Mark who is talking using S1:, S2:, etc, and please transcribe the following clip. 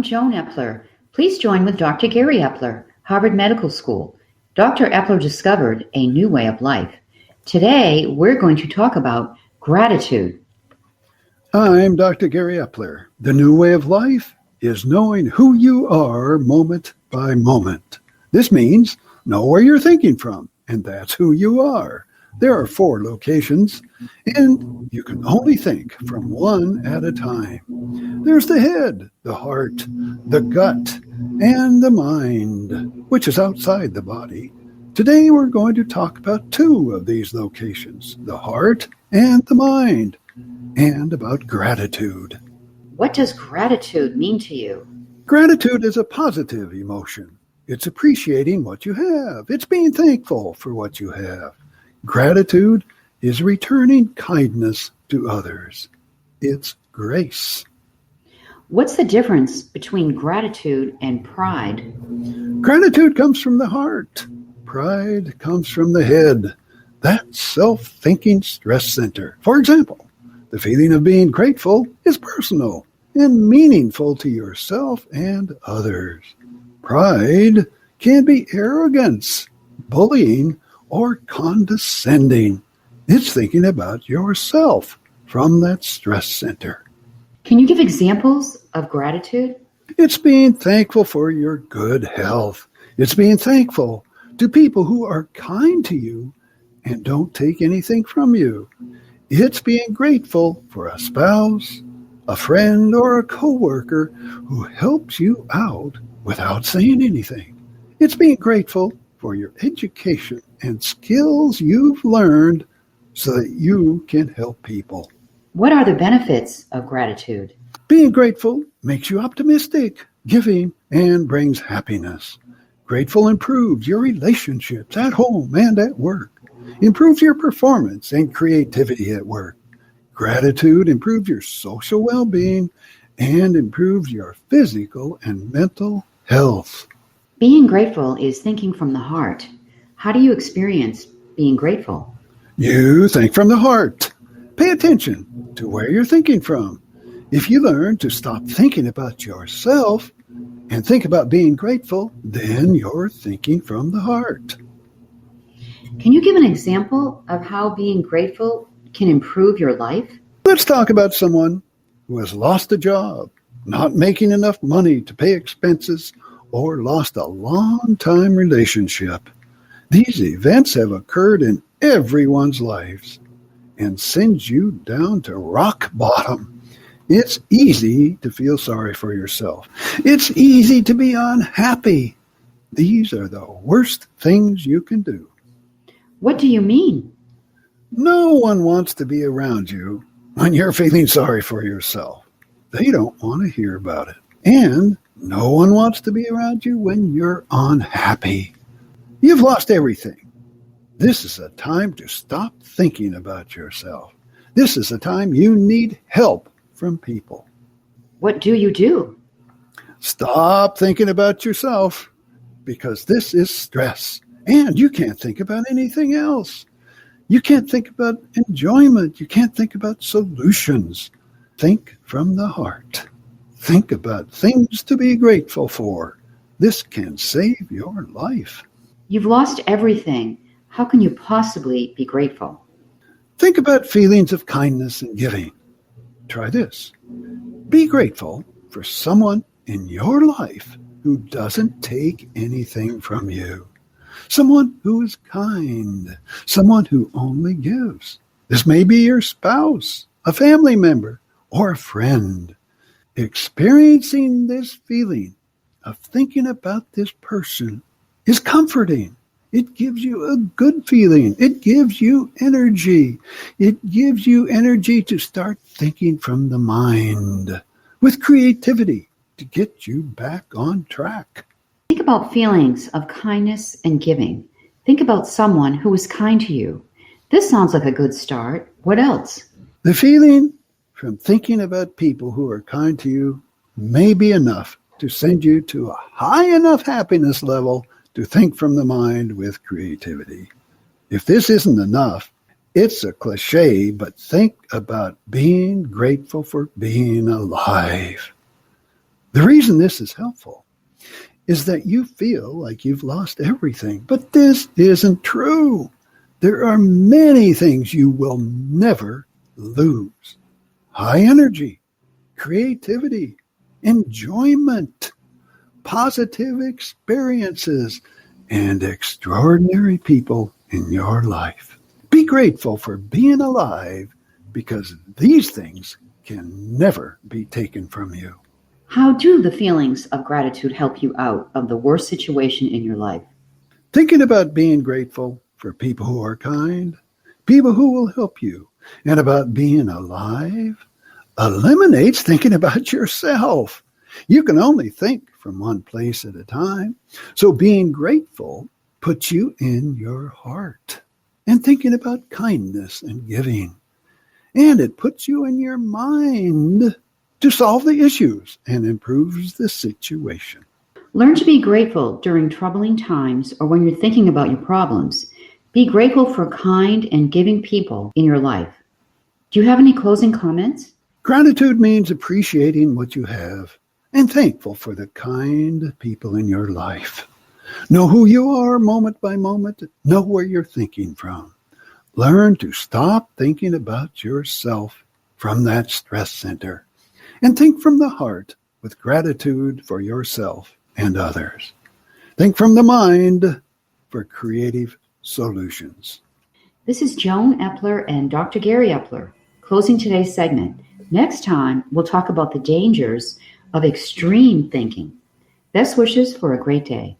S1: Joan Epler. Please join with Dr. Gary Epler, Harvard Medical School. Dr. Epler discovered a new way of life. Today, we're going to talk about gratitude.
S2: I'm Dr. Gary Epler. The new way of life is knowing who you are moment by moment. This means know where you're thinking from, and that's who you are. There are 4 locations, and you can only think from one at a time. There's the head, the heart, the gut, and the mind, which is outside the body. Today we're going to talk about 2 of these locations, the heart and the mind, and about gratitude.
S1: What does gratitude mean to you?
S2: Gratitude is a positive emotion. It's appreciating what you have. It's being thankful for what you have. Gratitude is returning kindness to others. It's grace.
S1: What's the difference between gratitude and pride?
S2: Gratitude comes from the heart. Pride comes from the head. That self-thinking stress center. For example, the feeling of being grateful is personal and meaningful to yourself and others. Pride can be arrogance, bullying, or condescending. It's thinking about yourself from that stress center.
S1: Can you give examples of gratitude?
S2: It's being thankful for your good health. It's being thankful to people who are kind to you and don't take anything from you. It's being grateful for a spouse, a friend, or a coworker who helps you out without saying anything. It's being grateful for your education and skills you've learned so that you can help people.
S1: What are the benefits of gratitude?
S2: Being grateful makes you optimistic, giving, and brings happiness. Grateful improves your relationships at home and at work, improves your performance and creativity at work. Gratitude improves your social well-being and improves your physical and mental health.
S1: Being grateful is thinking from the heart. How do you experience being grateful?
S2: You think from the heart. Pay attention to where you're thinking from. If you learn to stop thinking about yourself and think about being grateful, then you're thinking from the heart.
S1: Can you give an example of how being grateful can improve your life?
S2: Let's talk about someone who has lost a job, not making enough money to pay expenses, or lost a long-time relationship. These events have occurred in everyone's lives and send you down to rock bottom. It's easy to feel sorry for yourself. It's easy to be unhappy. These are the worst things you can do.
S1: What do you mean?
S2: No one wants to be around you when you're feeling sorry for yourself. They don't want to hear about it. And no one wants to be around you when you're unhappy. You've lost everything. This is a time to stop thinking about yourself. This is a time you need help from people.
S1: What do you do?
S2: Stop thinking about yourself, because this is stress, and you can't think about anything else. You can't think about enjoyment. You can't think about solutions. Think from the heart. Think about things to be grateful for. This can save your life.
S1: You've lost everything. How can you possibly be grateful?
S2: Think about feelings of kindness and giving. Try this. Be grateful for someone in your life who doesn't take anything from you. Someone who is kind. Someone who only gives. This may be your spouse, a family member, or a friend. Experiencing this feeling of thinking about this person is comforting. It gives you a good feeling. It gives you energy. It gives you energy to start thinking from the mind with creativity to get you back on track.
S1: Think about feelings of kindness and giving. Think about someone who is kind to you. This sounds like a good start. What else?
S2: The feeling from thinking about people who are kind to you may be enough to send you to a high enough happiness level to think from the mind with creativity. If this isn't enough, it's a cliche, but think about being grateful for being alive. The reason this is helpful is that you feel like you've lost everything, but this isn't true. There are many things you will never lose. High energy, creativity, enjoyment, positive experiences, and extraordinary people in your life. Be grateful for being alive because these things can never be taken from you.
S1: How do the feelings of gratitude help you out of the worst situation in your life?
S2: Thinking about being grateful for people who are kind, people who will help you, and about being alive eliminates thinking about yourself. You can only think from one place at a time. So being grateful puts you in your heart and thinking about kindness and giving. And it puts you in your mind to solve the issues and improves the situation.
S1: Learn to be grateful during troubling times or when you're thinking about your problems. Be grateful for kind and giving people in your life. Do you have any closing comments?
S2: Gratitude means appreciating what you have and thankful for the kind people in your life. Know who you are moment by moment. Know where you're thinking from. Learn to stop thinking about yourself from that stress center and think from the heart with gratitude for yourself and others. Think from the mind for creative solutions.
S1: This is Joan Epler and Dr. Gary Epler closing today's segment. Next time, we'll talk about the dangers of extreme thinking. Best wishes for a great day.